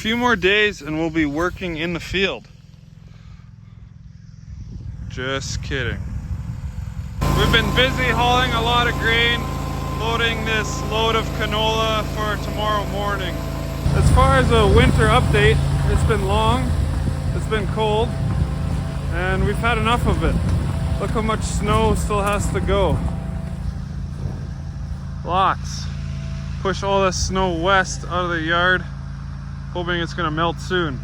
few more days and we'll be working in the field. Just kidding. We've been busy hauling a lot of grain, loading this load of canola for tomorrow morning. As far as a winter update, it's been long, it's been cold, and we've had enough of it. Look how much snow still has to go. Lots. Push all this snow west out of the yard, hoping it's gonna melt soon.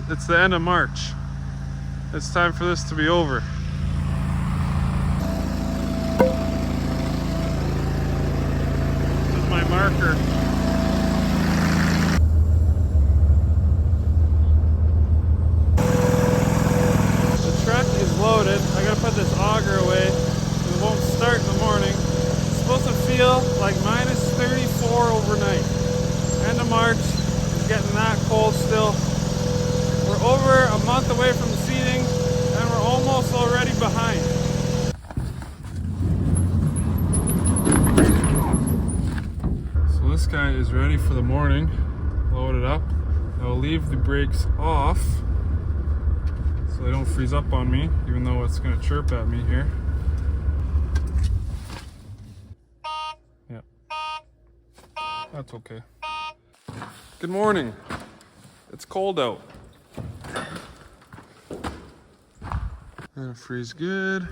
It's the end of March. It's time for this to be over. This is my marker. The truck is loaded. I gotta put this auger away. It won't start in the morning. It's supposed to feel like minus 34 overnight. End of March. It's getting that cold still. We're over a month away from seeding and we're almost already behind. So this guy is ready for the morning, loaded up. I'll leave the brakes off so they don't freeze up on me, even though it's gonna chirp at me here. Yeah, that's okay. Good morning. It's cold out. Gonna freeze good.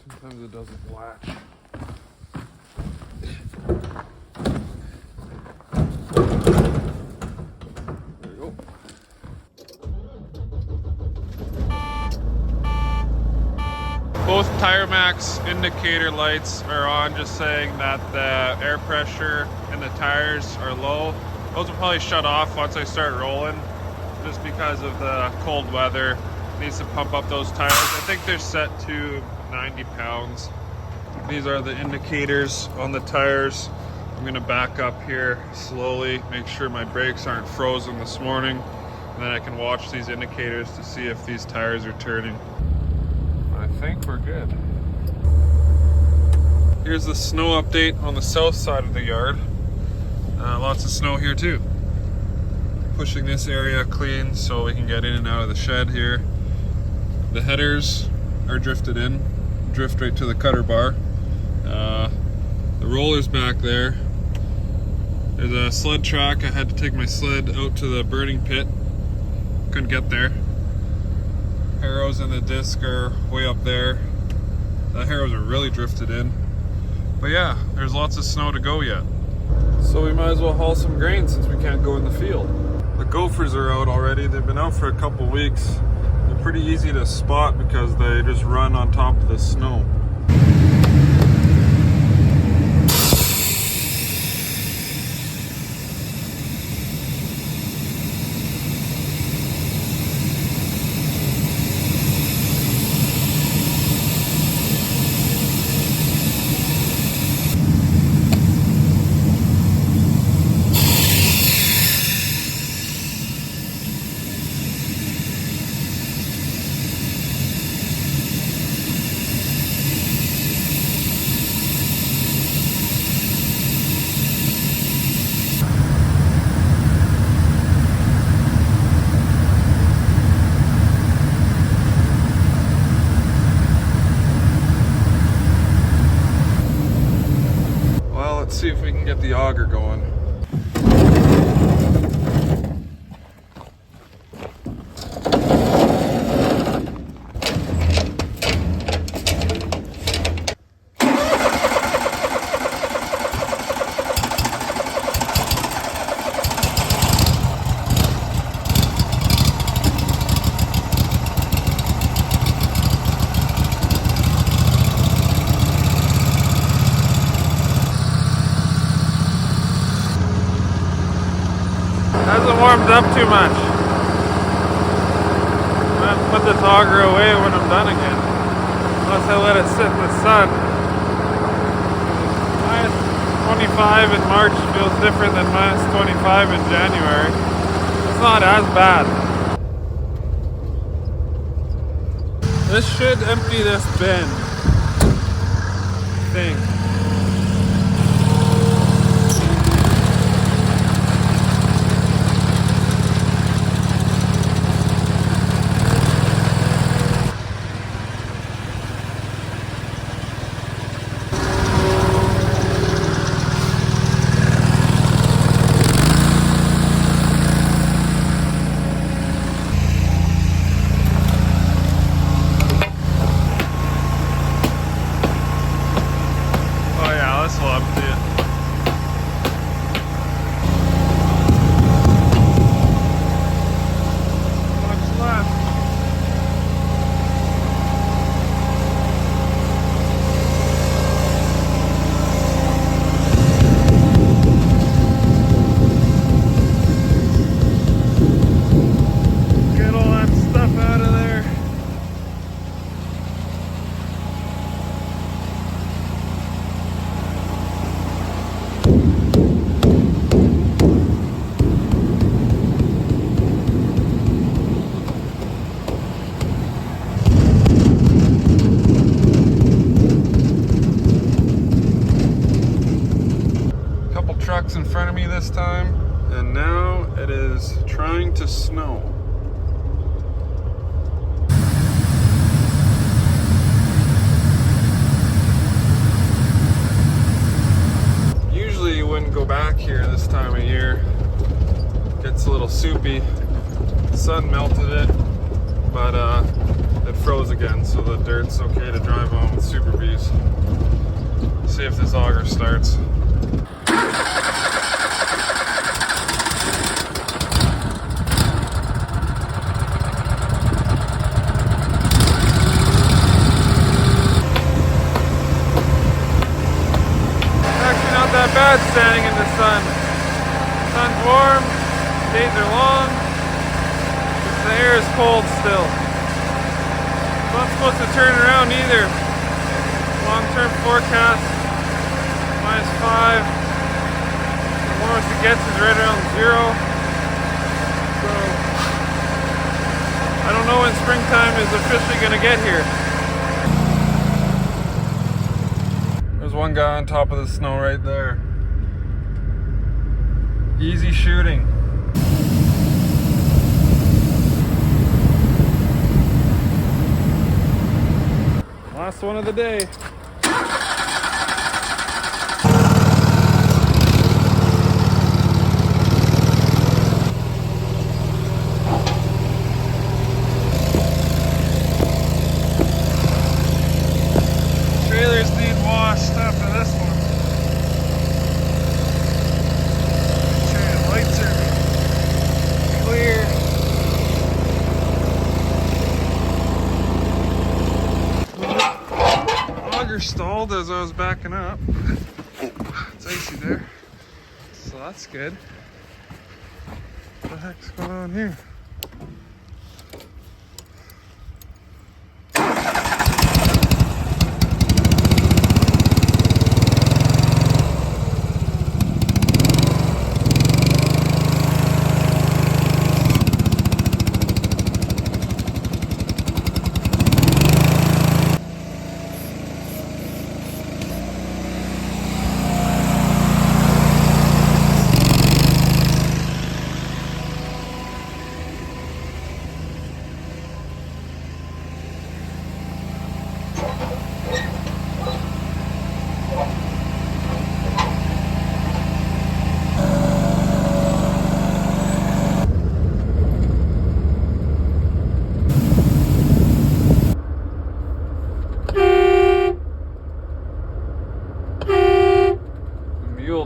Sometimes it doesn't latch. There we go. Both Tire Max indicator lights are on, just saying that the air pressure in the tires are low. Those will probably shut off once I start rolling, just because of the cold weather. It needs to pump up those tires. I think they're set to 90 pounds. These are the indicators on the tires. I'm gonna back up here slowly, make sure my brakes aren't frozen this morning, and then I can watch these indicators to see if these tires are turning. I think we're good. Here's the snow update on the south side of the yard. Lots of snow here too. Pushing this area clean so we can get in and out of the shed here. The headers are drifted in, drift right to the cutter bar. The roller's back there. There's a sled track. I had to take my sled out to the burning pit. Couldn't get there. Harrows and the disc are way up there. The harrows are really drifted in. But yeah, there's lots of snow to go yet. So we might as well haul some grain since we can't go in the field. The gophers are out already. They've been out for a couple weeks. They're pretty easy to spot because they just run on top of the snow. Let's see if we can get the auger going. Hasn't warmed up too much. I'm gonna put this auger away when I'm done again. Unless I let it sit in the sun. Minus 25 in March feels different than minus 25 in January. It's not as bad. This should empty this bin thing. Trucks in front of me this time, and now it is trying to snow. Usually you wouldn't go back here this time of year. It gets a little soupy. The sun melted it, but it froze again, so the dirt's okay to drive on with Super Bs. See if this auger starts. Not bad standing in the sun. Sun's warm, days are long, the air is cold still. It's not supposed to turn around either. Long-term forecast, -5. The warmest it gets is right around 0. So, I don't know when springtime is officially going to get here. One guy on top of the snow right there. Easy shooting. Last one of the day. Trailers need washed after this one. Lights are clear. Auger stalled as I was backing up. Oh, it's icy there. So that's good. What the heck's going on here?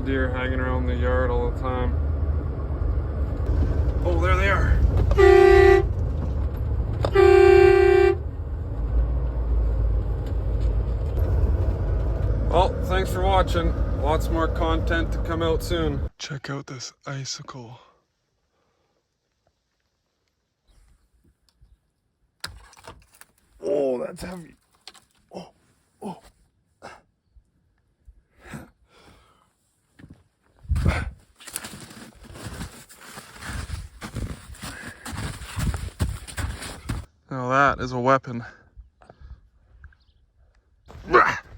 Deer hanging around the yard all the time. Oh, there they are. Well, thanks for watching. Lots more content to come out soon. Check out this icicle. Oh, that's heavy. Oh, oh. Now that is a weapon. Brah.